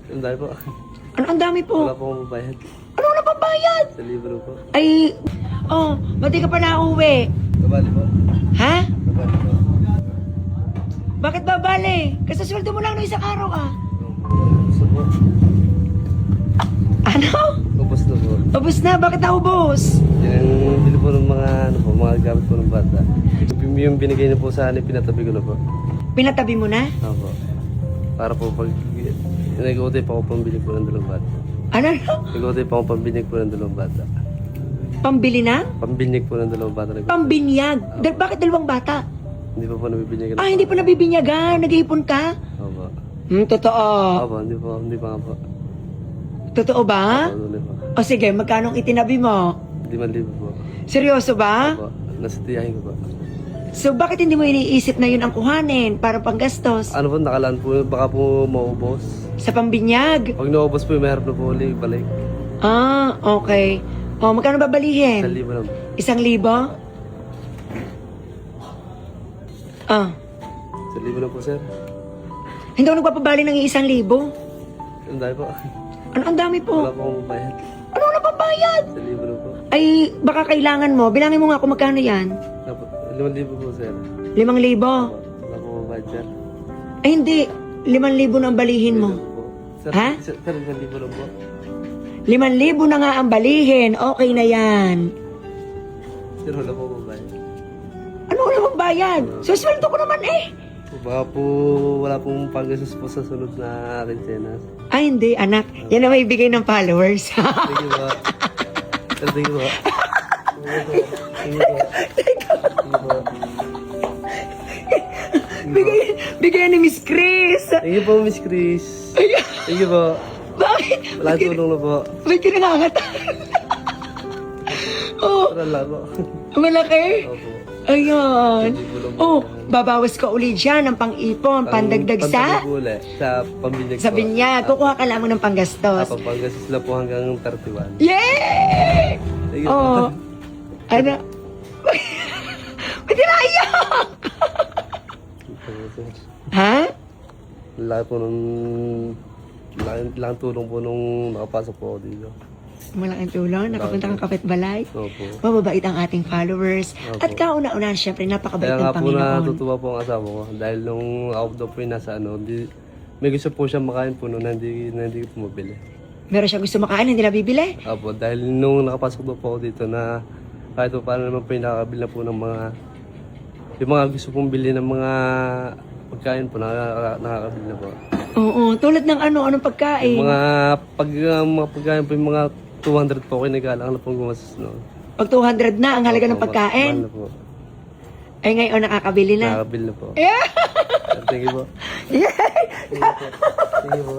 Ang dami po. Ano ang dami po? Wala po akong mabayad. Ano na pabayad? Sa libro po. Ay, ba't di ka pa nauwi? Kabali po. Ha? Kabali po. Bakit babali? Kasi sweldo mo lang no isang araw ah. Gusto po. Ano? Ubus na po. Ubus na, bakit naubos? Yan ang bili po ng mga, mga gamit po ng bata. Yung binigay niyo po sa akin, pinatabi ko na po. Pinatabi mo na? Opo. Para po pag nag-uutay pa ako pambili po ng dalawang bata. Ano? Nag-uutay pa ako pambinyag po ng dalawang bata. Pambili na? Pambinyag po ng dalawang bata. Pambinyag? Bakit dalawang bata? Hindi pa po nabibinyagan. Ah, hindi pa nabibinyagan. Nag-iipon ka? Opo. Totoo. Opo, hindi pa nga po. Totoo ba? Opo, hindi pa. O sige, magkano itinabi mo? 5,000 po. Seryoso ba? Opo, nasa tiyahin ko po. So bakit hindi mo iniisip na yun ang kuhanin para panggastos? Ano po, nakalaan po, baka po maubos. Sa pambinyag? Pag naubos po, mahirap na po ulit, balik. Ah, okay. O, magkano babalihin? 1,000 lang. 1,000? Ah, 1,000 lang po, sir. hindi ako nagpapabali ng 1,000. Ang dami po. Ano ang dami po? Wala po akong mabayad. Ano na pabayad? 1,000 lang po. Ay, baka kailangan mo. Bilangin mo nga kung magkano yan. 5,000 po, sir. 5,000? Wala po akong mabayad, sir. Ay, hindi. 5,000 na ang balihin mo. 1,000 po. Sir, Ha? Sir, 1,000 lang po. 5,000 na nga ang balihin. Okay na yan. Sir, wala po akong mabayad. Ano wala mong bayad? Susweldo ko naman eh. Baka po, wala pong panggastos po sa sunod na quincenas. Ay, hindi, anak. Yan ang may bigay ng followers. Thank you po. Sir, thank you po. Thank you po. bigay ni Miss Chris. Thank you po, Miss Chris. Thank you po. Bakit? Wala tulong na po. May kinangangata. Oh, Wala po. malaki. Opo. Ayan. Oh, babawas ka ulit dyan ng pang-ipon, pandagdag sa... Pandagdag ulit. Sa pambinyag Sa binyag. Kukuha ka lamang ng panggastos. Panggastos na po hanggang 31. Yay! Thank you Oh. po. Ano? Ba't naiyak? Ha? Laki po nung... Laking tulong po nung nakapasok po ako dito. Malaking tulong. Nakapunta kang kapitbalay. Opo. Mababait ang ating followers. Opo. At kauna-una, syempre, napakabait Kaya ng nga po Panginoon. natutuwa po ang asawa ko. Dahil nung out daw po yung nasa ano, may gusto po siya makain po noon na hindi ko mabili. Meron siya gusto makain, hindi nabibili. Opo, dahil nung nakapasok daw po ako dito na kahit po paano naman po yung nakakabili na po ng mga yung mga gusto pong bili ng mga pagkain po, nakakabili na po. Oo, tulad ng anong pagkain. Yung mga pagkain po, yung mga 200 po, kinagalang na pong gumastos noon. Pag 200 na, ang halaga ng Opo, pagkain. mahal na po. Ay ngayon, nakakabili na. Nakakabili na po. Yeah! Thank you po. Thank you po.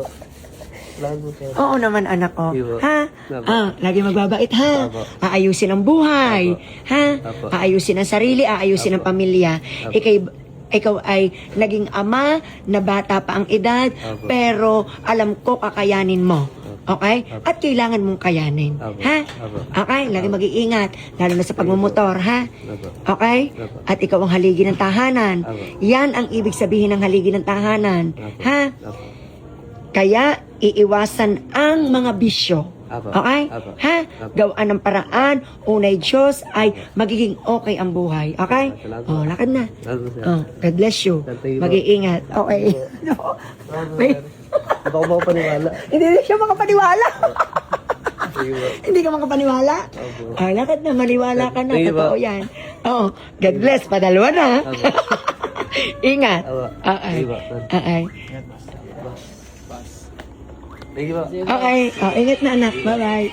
Salamat po, sir. Oo naman, anak ko. Iyo. Ha? Opo. Lagi magbabait, ha? Opo. Aayusin ang buhay. Opo. Ha? Opo. Aayusin ang sarili, aayusin ang Opo. pamilya. Opo. Ikaw ay naging ama na bata pa ang edad, Opo. pero alam ko kakayanin mo. Okay? Opo. At kailangan mong kayanin. Opo. Ha? Opo. Okay? Lagi mag-iingat. Lalo na sa pagmumotor, ha? Opo. Okay? Opo. At ikaw ang haligi ng tahanan. Opo. Yan ang ibig sabihin ng haligi ng tahanan. Opo. Ha? Opo. Kaya, iiwasan ang mga bisyo. Opo. Okay? Opo. Ha? Opo. Gawaan ng paraan, unay Diyos, ay magiging okay ang buhay. Okay? Salamat. Oh, lakad na. Salamat po, sir. Oh, God bless you. Thank you po. Mag-iingat. Okay. May, Hindi ako makapaniwala. hindi siya makapaniwala. Thank you po. Hindi ka makapaniwala. Opo. Ah, lakad na, maniwala ka na. Thank you po. Totoo yan. Oh, God bless. Padalwa na. Opo. Ingat. Opo. Okay. Thank you po. Okay. Thank you po. Okay. Oh, ingat na anak. Bye-bye.